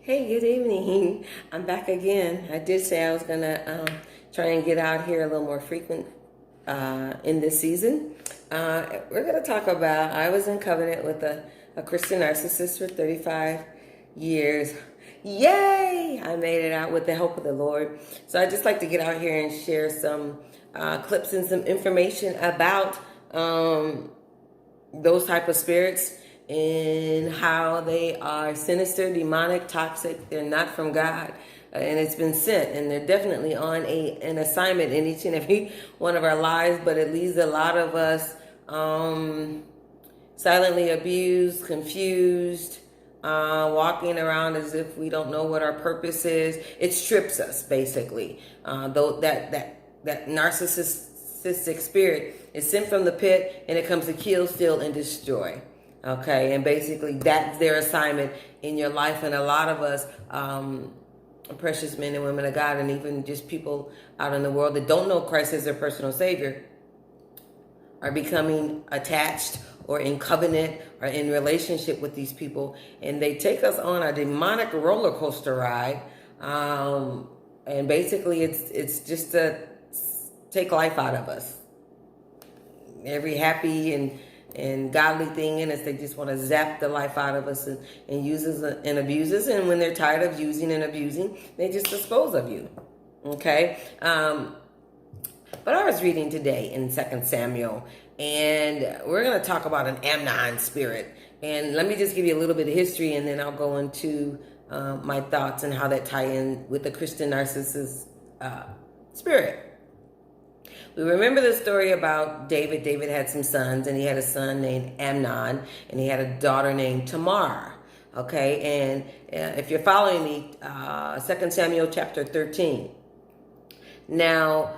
Hey, good evening. I'm back again. I did say I was gonna try and get out here a little more frequent in this season. We're gonna talk about I was in covenant with a Christian narcissist for 35 years. Yay! I made it out with the help of the Lord. So I just like to get out here and share some clips and some information about those type of spirits and how they are sinister, demonic, toxic. They're not from God. And it's been sent, and they're definitely on an assignment in each and every one of our lives, but it leaves a lot of us silently abused, confused, walking around as if we don't know what our purpose is. It strips us, basically. Though that narcissistic spirit is sent from the pit, and it comes to kill, steal, and destroy. Okay, and basically that's their assignment in your life. And a lot of us, precious men and women of God, and even just people out in the world that don't know Christ as their personal Savior, are becoming attached or in covenant or in relationship with these people, and they take us on a demonic roller coaster ride. And basically, it's just to take life out of us. Every happy and godly thing in us, they just want to zap the life out of us and use us and abuse us. And when they're tired of using and abusing, they just dispose of you. Okay? But I was reading today in 2 Samuel, and we're going to talk about an Amnon spirit. And let me just give you a little bit of history, and then I'll go into my thoughts and how that tie in with the Christian narcissist spirit. We remember the story about David. David had some sons, and he had a son named Amnon, and he had a daughter named Tamar. Okay, and if you're following me, 2 Samuel chapter 13. Now,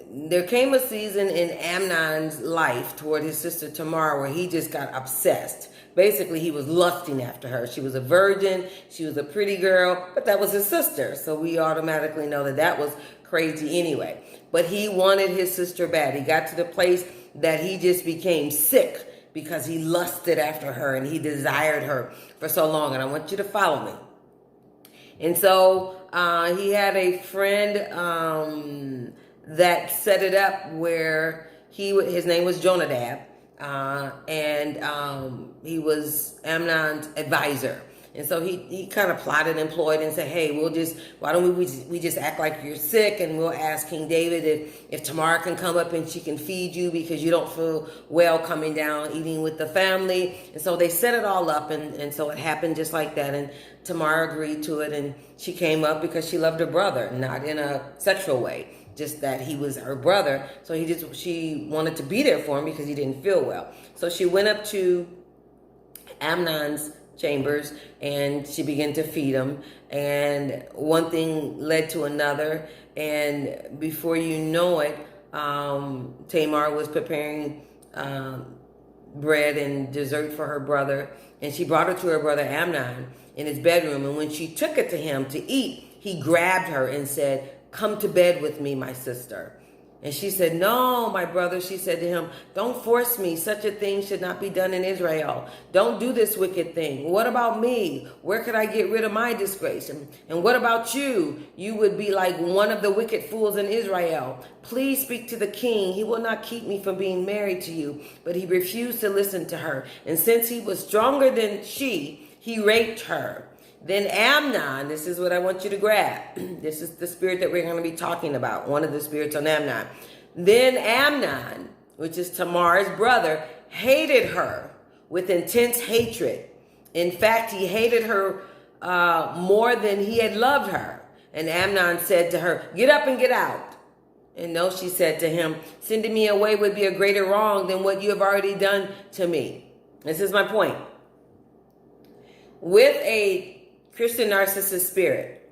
there came a season in Amnon's life toward his sister Tamar where he just got obsessed. Basically, he was lusting after her. She was a virgin. She was a pretty girl, but that was his sister. So we automatically know that was crazy anyway. But he wanted his sister bad. He got to the place that he just became sick because he lusted after her and he desired her for so long. And I want you to follow me. And so he had a friend that set it up where his name was Jonadab, and he was Amnon's advisor. And so he kind of plotted and ployed and said, hey, why don't we just act like you're sick, and we'll ask King David if Tamar can come up and she can feed you because you don't feel well coming down eating with the family. And so they set it all up, and so it happened just like that. And Tamar agreed to it, and she came up because she loved her brother, not in a sexual way, just that he was her brother. So she wanted to be there for him because he didn't feel well. So she went up to Amnon's chambers and she began to feed him, and one thing led to another, and before you know it, Tamar was preparing bread and dessert for her brother, and she brought it to her brother Amnon in his bedroom. And when she took it to him to eat, he grabbed her and said, come to bed with me, my sister. And she said, no, my brother, she said to him, don't force me. Such a thing should not be done in Israel. Don't do this wicked thing. What about me? Where could I get rid of my disgrace? And what about you? You would be like one of the wicked fools in Israel. Please speak to the king. He will not keep me from being married to you. But he refused to listen to her. And since he was stronger than she, he raped her. Then Amnon, this is what I want you to grab. This is the spirit that we're going to be talking about, one of the spirits on Amnon. Then Amnon, which is Tamar's brother, hated her with intense hatred. In fact, he hated her more than he had loved her. And Amnon said to her, get up and get out. And no, she said to him, sending me away would be a greater wrong than what you have already done to me. This is my point. With a Christian narcissist spirit,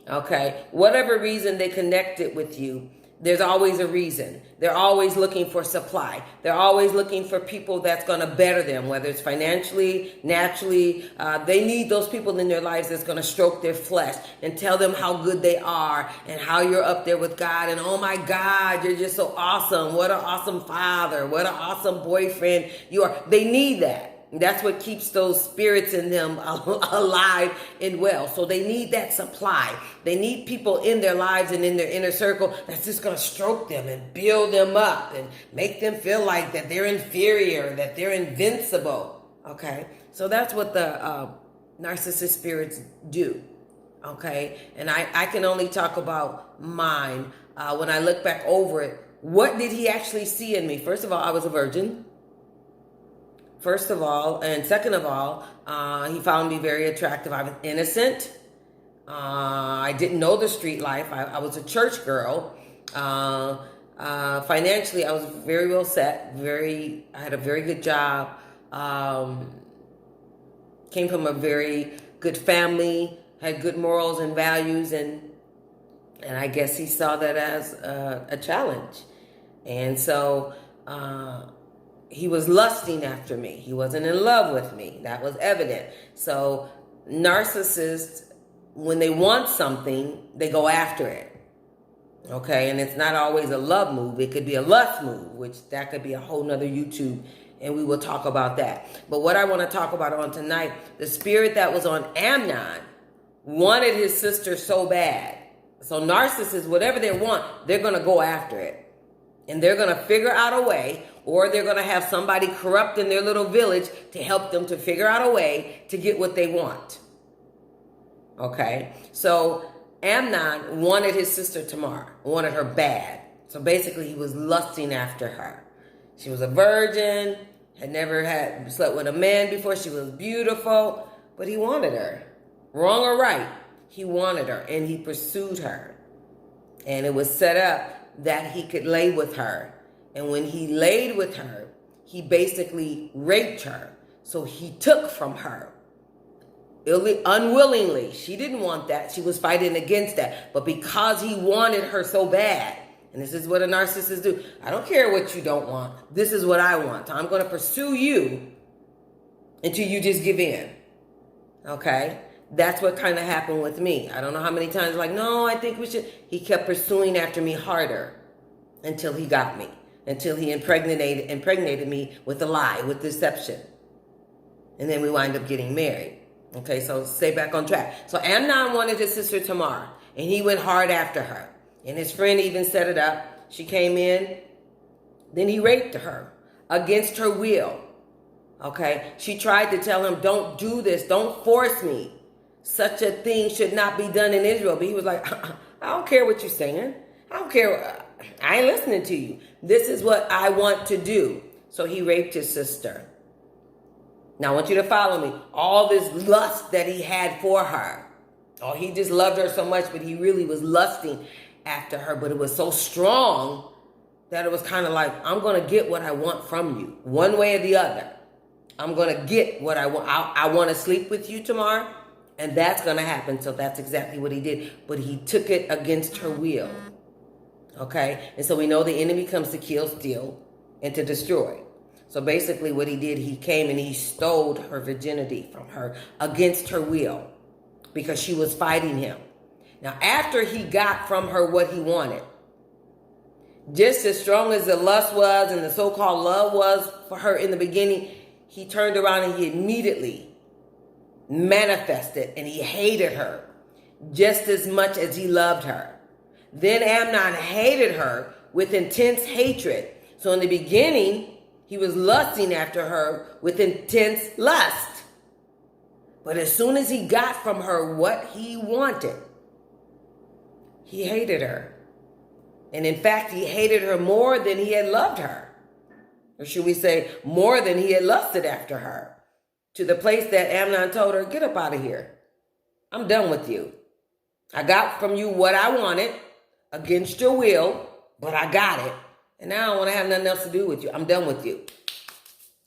okay, whatever reason they connected with you, there's always a reason. They're always looking for supply. They're always looking for people that's going to better them, whether it's financially, naturally. They need those people in their lives that's going to stroke their flesh and tell them how good they are and how you're up there with God. And oh my God, you're just so awesome. What an awesome father. What an awesome boyfriend you are. They need that. That's what keeps those spirits in them alive and well. So they need that supply. They need people in their lives and in their inner circle that's just going to stroke them and build them up and make them feel like that they're inferior, that they're invincible. Okay? So that's what the narcissist spirits do. Okay? And I can only talk about mine. When I look back over it, what did he actually see in me? First of all, I was a virgin. First of all, and second of all, he found me very attractive. I was innocent. I didn't know the street life. I was a church girl. Financially, I was very well set. I had a very good job. Came from a very good family. Had good morals and values, and I guess he saw that as a challenge, and so. He was lusting after me. He wasn't in love with me. That was evident. So narcissists, when they want something, they go after it. Okay? And it's not always a love move. It could be a lust move, which that could be a whole nother YouTube, and we will talk about that. But what I want to talk about on tonight, the spirit that was on Amnon wanted his sister so bad. So narcissists, whatever they want, they're going to go after it. And they're going to figure out a way, or they're going to have somebody corrupt in their little village to help them to figure out a way to get what they want. Okay? So Amnon wanted his sister Tamar, wanted her bad. So basically he was lusting after her. She was a virgin, had never slept with a man before. She was beautiful, but he wanted her. Wrong or right, he wanted her, and he pursued her. And it was set up that he could lay with her. And when he laid with her, he basically raped her. So he took from her unwillingly. She didn't want that. She was fighting against that. But because he wanted her so bad, and this is what a narcissist do. I don't care what you don't want. This is what I want. I'm going to pursue you until you just give in. Okay? That's what kind of happened with me. I don't know how many times, like, no, I think we should. He kept pursuing after me harder until he got me, until he impregnated me with a lie, with deception. And then we wind up getting married. Okay, so stay back on track. So Amnon wanted his sister Tamar, and he went hard after her. And his friend even set it up. She came in. Then he raped her against her will. Okay, she tried to tell him, don't do this, don't force me. Such a thing should not be done in Israel. But he was like, I don't care what you're saying. I don't care. I ain't listening to you. This is what I want to do. So he raped his sister. Now I want you to follow me. All this lust that he had for her. Oh, he just loved her so much, but he really was lusting after her. But it was so strong that it was kind of like, I'm going to get what I want from you. One way or the other. I'm going to get what I want. I want to sleep with you tomorrow. And that's going to happen. So that's exactly what he did. But he took it against her will. Okay? And so we know the enemy comes to kill, steal, and to destroy. So basically what he did, he came and he stole her virginity from her against her will. Because she was fighting him. Now after he got from her what he wanted, just as strong as the lust was and the so-called love was for her in the beginning, he turned around and he immediately manifested and he hated her just as much as he loved her. Then Amnon hated her with intense hatred. So in the beginning, he was lusting after her with intense lust. But as soon as he got from her what he wanted, he hated her. And in fact, he hated her more than he had loved her. Or should we say, more than he had lusted after her. To the place that Amnon told her, get up out of here. I'm done with you. I got from you what I wanted against your will, but I got it. And now I don't want to have nothing else to do with you. I'm done with you.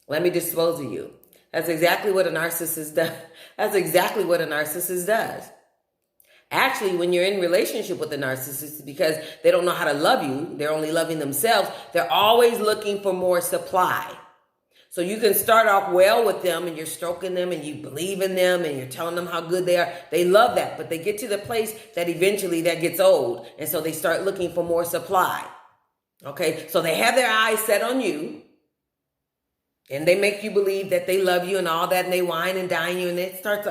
Let me dispose of you. That's exactly what a narcissist does. That's exactly what a narcissist does. Actually, when you're in relationship with a narcissist, because they don't know how to love you, they're only loving themselves, they're always looking for more supply. So you can start off well with them and you're stroking them and you believe in them and you're telling them how good they are. They love that, but they get to the place that eventually that gets old. And so they start looking for more supply. Okay, so they have their eyes set on you. And they make you believe that they love you and all that, and they wine and dine you, and it starts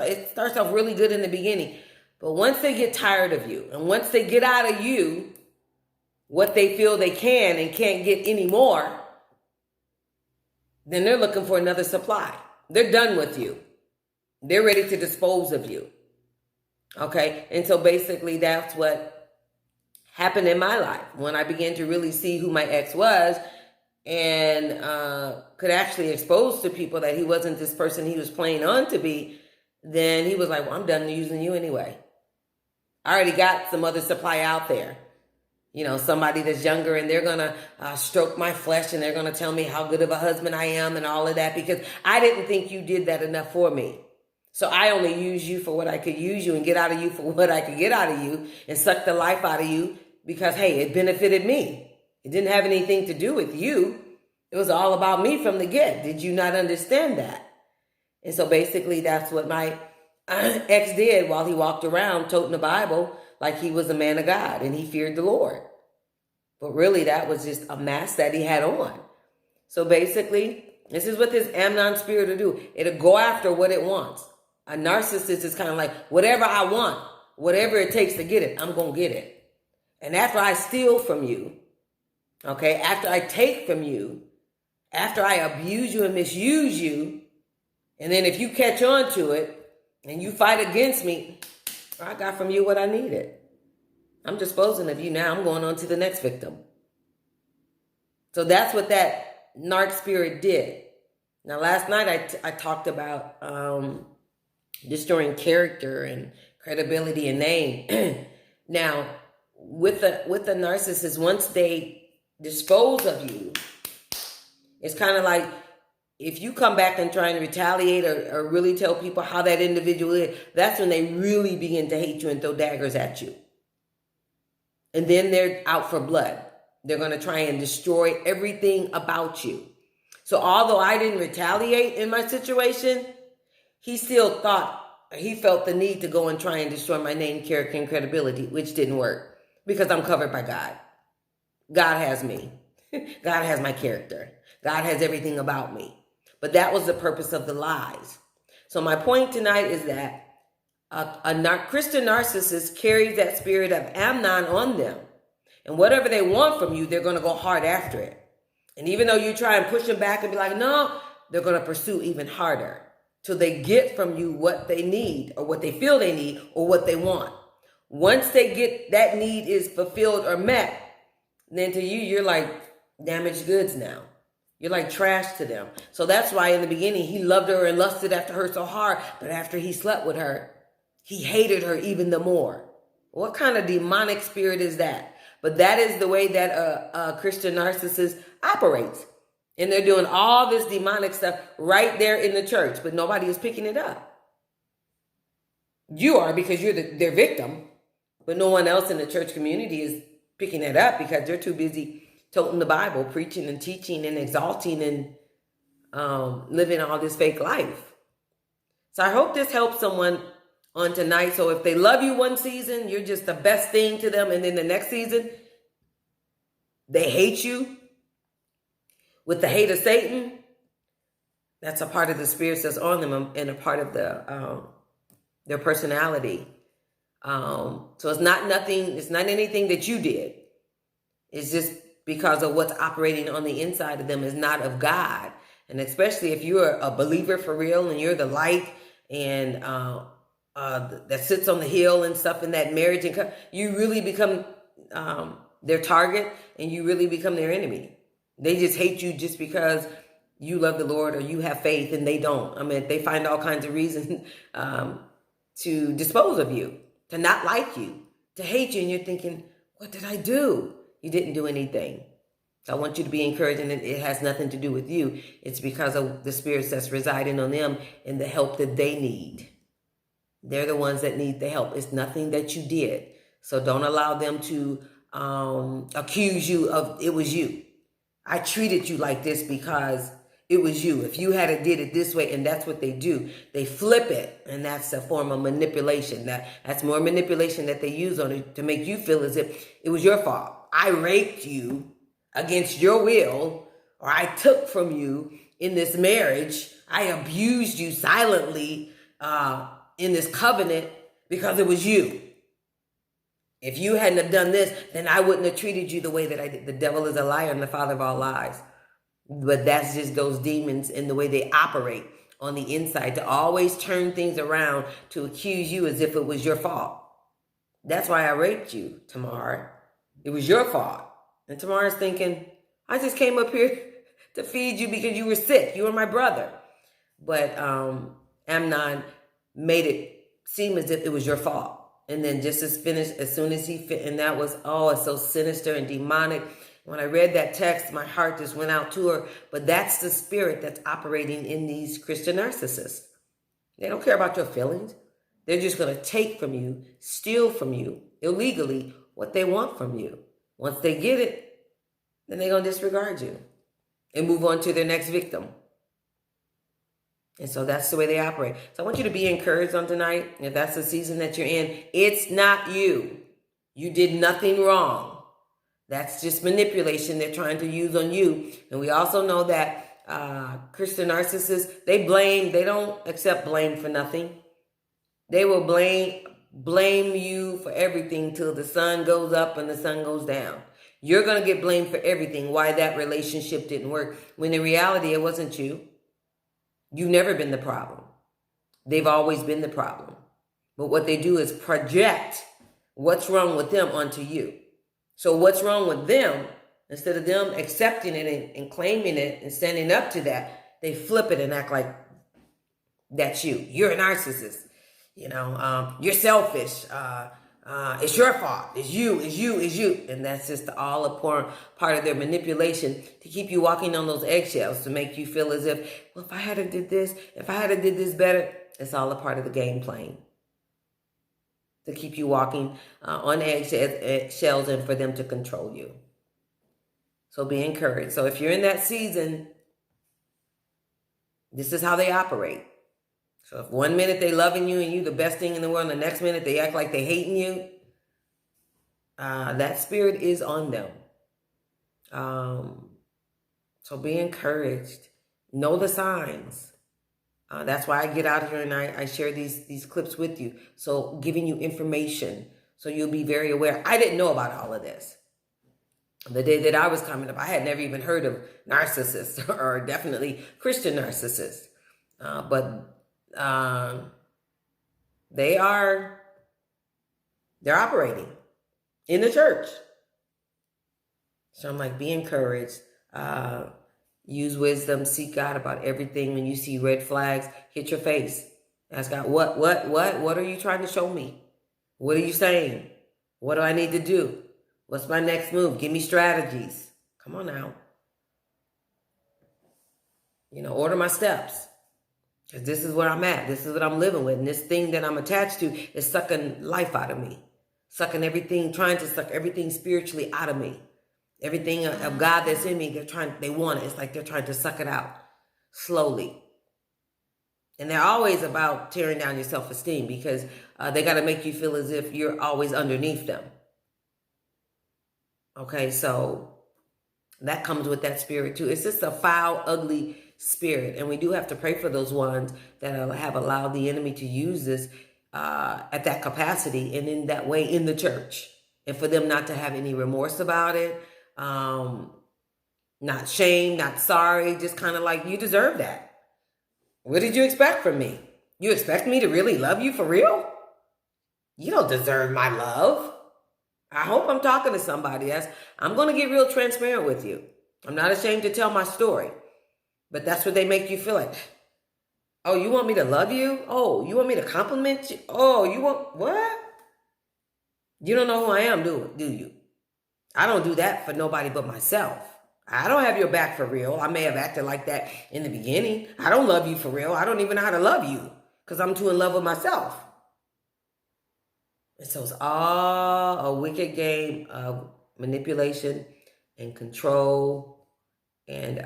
off really good in the beginning. But once they get tired of you, and once they get out of you what they feel they can and can't get anymore, then they're looking for another supply. They're done with you. They're ready to dispose of you. Okay? And so basically that's what happened in my life when I began to really see who my ex was, and could actually expose to people that he wasn't this person he was playing on to be. Then he was like, well, I'm done using you anyway. I already got some other supply out there. You know, somebody that's younger, and they're going to stroke my flesh, and they're going to tell me how good of a husband I am and all of that, because I didn't think you did that enough for me. So I only use you for what I could use you and get out of you for what I could get out of you and suck the life out of you because, hey, it benefited me. It didn't have anything to do with you. It was all about me from the get. Did you not understand that? And so basically that's what my ex did while he walked around toting the Bible like he was a man of God and he feared the Lord. But really that was just a mask that he had on. So basically, this is what this Amnon spirit will do. It'll go after what it wants. A narcissist is kind of like, whatever I want, whatever it takes to get it, I'm going to get it. And after I steal from you, okay, after I take from you, after I abuse you and misuse you, and then if you catch on to it and you fight against me, I got from you what I needed. I'm disposing of you now. I'm going on to the next victim. So that's what that narc spirit did. Now, last night I talked about destroying character and credibility and name. Now, with the narcissist, once they dispose of you, it's kind of like if you come back and try and retaliate or really tell people how that individual is, that's when they really begin to hate you and throw daggers at you. And then they're out for blood. They're going to try and destroy everything about you. So although I didn't retaliate in my situation, he still he felt the need to go and try and destroy my name, character, and credibility, which didn't work because I'm covered by God. God has me. God has my character. God has everything about me. But that was the purpose of the lies. So my point tonight is that a Christian narcissist carries that spirit of Amnon on them. And whatever they want from you, they're going to go hard after it. And even though you try and push them back and be like, no, they're going to pursue even harder till they get from you what they need or what they feel they need or what they want. Once they get that need is fulfilled or met, then to you, you're like damaged goods now. You're like trash to them. So that's why in the beginning, he loved her and lusted after her so hard. But after he slept with her, he hated her even the more. What kind of demonic spirit is that? But that is the way that a Christian narcissist operates. And they're doing all this demonic stuff right there in the church, but nobody is picking it up. You are, because you're their victim, but no one else in the church community is picking it up because they're too busy toting the Bible, preaching and teaching and exalting and living all this fake life. So I hope this helps someone on tonight. So if they love you one season, you're just the best thing to them. And then the next season, they hate you with the hate of Satan. That's a part of the spirits that's on them and a part of their personality. So it's not anything that you did. It's just because of what's operating on the inside of them is not of God. And especially if you're a believer for real and you're the light and that sits on the hill and stuff in that marriage, and you really become their target and you really become their enemy. They just hate you just because you love the Lord or you have faith and they don't. I mean, they find all kinds of reasons to dispose of you, to not like you, to hate you. And you're thinking, what did I do? You didn't do anything. So I want you to be encouraged, and it has nothing to do with you. It's because of the spirits that's residing on them and the help that they need. They're the ones that need the help. It's nothing that you did. So don't allow them to accuse you of it was you. I treated you like this because it was you. If you had did it this way, and that's what they do. They flip it, and that's a form of manipulation. That's more manipulation that they use on it to make you feel as if it was your fault. I raped you against your will, or I took from you, in this marriage. I abused you silently in this covenant because it was you. If you hadn't have done this, then I wouldn't have treated you the way that I did. The devil is a liar and the father of all lies. But that's just those demons and the way they operate on the inside, to always turn things around to accuse you as if it was your fault. That's why I raped you, Tamar. It was your fault. And Tamar's thinking, I just came up here to feed you because you were sick. You were my brother. But Amnon made it seem as if it was your fault. And then just as soon as he fit, and that was, it's so sinister and demonic. When I read that text, my heart just went out to her. But that's the spirit that's operating in these Christian narcissists. They don't care about your feelings. They're just going to take from you, steal from you, illegally, what they want from you. Once they get it, then they're going to disregard you and move on to their next victim. And so that's the way they operate. So I want you to be encouraged on tonight. If that's the season that you're in, it's not you. You did nothing wrong. That's just manipulation they're trying to use on you. And we also know that Christian narcissists, they don't accept blame for nothing. They will blame you for everything till the sun goes up and the sun goes down. You're going to get blamed for everything, why that relationship didn't work, when in reality it wasn't you. You've never been the problem. They've always been the problem. But what they do is project what's wrong with them onto you. So what's wrong with them, instead of them accepting it and claiming it and standing up to that, they flip it and act like that's you. You're a narcissist. You're selfish. It's your fault. It's you. And that's just all a part of their manipulation to keep you walking on those eggshells, to make you feel as if, well, if I had did this better, it's all a part of the game playing. To keep you walking on eggshells and for them to control you. So be encouraged. So if you're in that season, this is how they operate. So if 1 minute they loving you and you the best thing in the world, and the next minute they act like they hating you, that spirit is on them. So be encouraged. Know the signs. That's why I get out here and I share these clips with you. So giving you information so you'll be very aware. I didn't know about all of this. The day that I was coming up, I had never even heard of narcissists or definitely Christian narcissists. But they're operating in the church. So I'm like, be encouraged. Use wisdom, seek God about everything. When you see red flags, hit your face. Ask God, what are you trying to show me? What are you saying? What do I need to do? What's my next move? Give me strategies. Come on now. Order my steps. Because this is where I'm at. This is what I'm living with. And this thing that I'm attached to is sucking life out of me. Sucking everything, trying to suck everything spiritually out of me. Everything of God that's in me, they want it. It's like they're trying to suck it out slowly. And they're always about tearing down your self-esteem because they got to make you feel as if you're always underneath them. Okay, so that comes with that spirit too. It's just a foul, ugly spirit. And we do have to pray for those ones that have allowed the enemy to use this at that capacity and in that way in the church. And for them not to have any remorse about it. Not shame, not sorry, just kind of like, you deserve that. What did you expect from me? You expect me to really love you for real? You don't deserve my love. I hope I'm talking to somebody else. I'm going to get real transparent with you. I'm not ashamed to tell my story, but that's what they make you feel like. Oh, you want me to love you? Oh, you want me to compliment you? Oh, you want what? You don't know who I am, do you? I don't do that for nobody but myself. I don't have your back for real. I may have acted like that in the beginning. I don't love you for real. I don't even know how to love you because I'm too in love with myself. And so it's all a wicked game of manipulation and control. And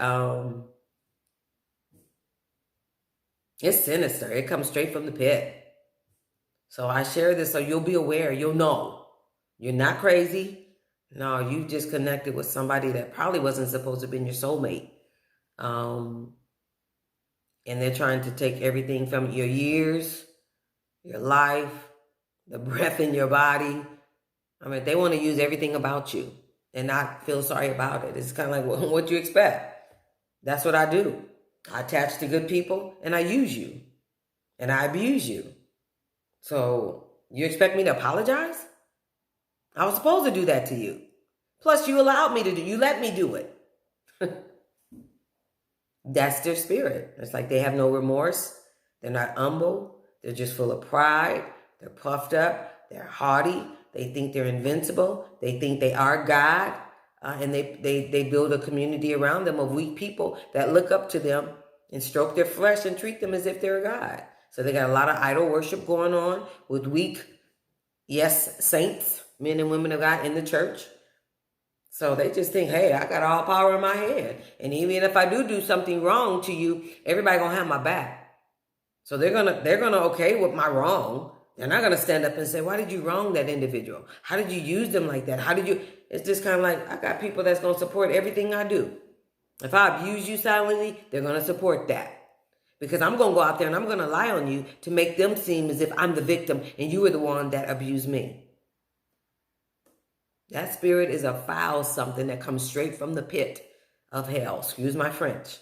it's sinister. It comes straight from the pit. So I share this so you'll be aware. You'll know. You're not crazy. No, you just connected with somebody that probably wasn't supposed to be your soulmate. And they're trying to take everything from your years, your life, the breath in your body. I mean, they want to use everything about you and not feel sorry about it. It's kind of like, well, what do you expect? That's what I do. I attach to good people and I use you and I abuse you. So you expect me to apologize? I was supposed to do that to you. Plus, you allowed me to do. You let me do it. That's their spirit. It's like they have no remorse. They're not humble. They're just full of pride. They're puffed up. They're haughty. They think they're invincible. They think they are God. And they build a community around them of weak people that look up to them and stroke their flesh and treat them as if they're a God. So they got a lot of idol worship going on with weak, yes, saints, men and women of God in the church. So they just think, hey, I got all power in my hand. And even if I do something wrong to you, everybody gonna have my back. So they're gonna okay with my wrong. They're not gonna stand up and say, why did you wrong that individual? How did you use them like that? How did you? It's just kind of like, I got people that's gonna support everything I do. If I abuse you silently, they're gonna support that. Because I'm gonna go out there and I'm gonna lie on you to make them seem as if I'm the victim and you were the one that abused me. That spirit is a foul something that comes straight from the pit of hell. Excuse my French.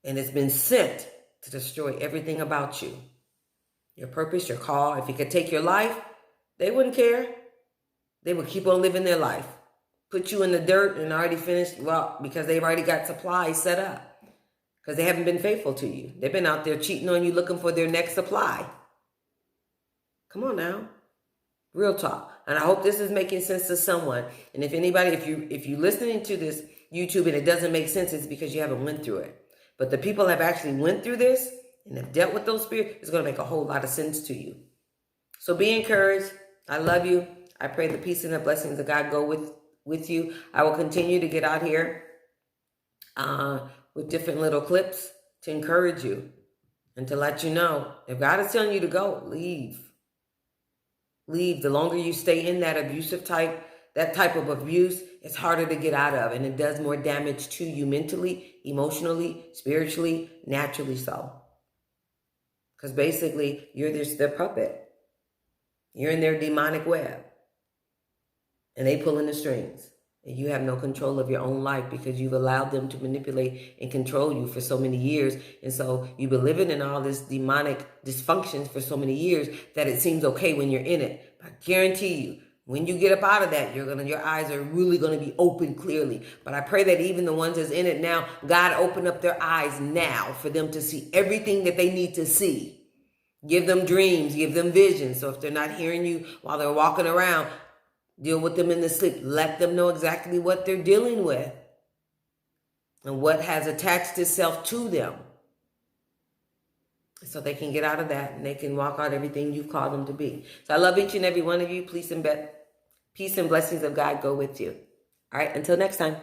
And it's been sent to destroy everything about you. Your purpose, your call. If it could take your life, they wouldn't care. They would keep on living their life. Put you in the dirt and already finished, well, because they've already got supplies set up. Because they haven't been faithful to you. They've been out there cheating on you, looking for their next supply. Come on now. Real talk. And I hope this is making sense to someone. And if anybody, if you're listening to this YouTube and it doesn't make sense, it's because you haven't went through it. But the people that have actually went through this and have dealt with those spirits, it's going to make a whole lot of sense to you. So be encouraged. I love you. I pray the peace and the blessings of God go with you. I will continue to get out here with different little clips to encourage you and to let you know, if God is telling you to go, leave. Leave. The longer you stay in that abusive type, that type of abuse, it's harder to get out of. And it does more damage to you mentally, emotionally, spiritually, naturally so. Because basically, you're their puppet. You're in their demonic web. And they pulling the strings. And you have no control of your own life because you've allowed them to manipulate and control you for so many years. And so you've been living in all this demonic dysfunctions for so many years that it seems okay when you're in it. But I guarantee you, when you get up out of that, your eyes are really going to be open clearly. But I pray that even the ones that's in it now, God open up their eyes now for them to see everything that they need to see. Give them dreams, give them visions. So if they're not hearing you while they're walking around, deal with them in the sleep. Let them know exactly what they're dealing with and what has attached itself to them. So they can get out of that and they can walk out everything you've called them to be. So I love each and every one of you. Peace and blessings of God go with you. All right, until next time.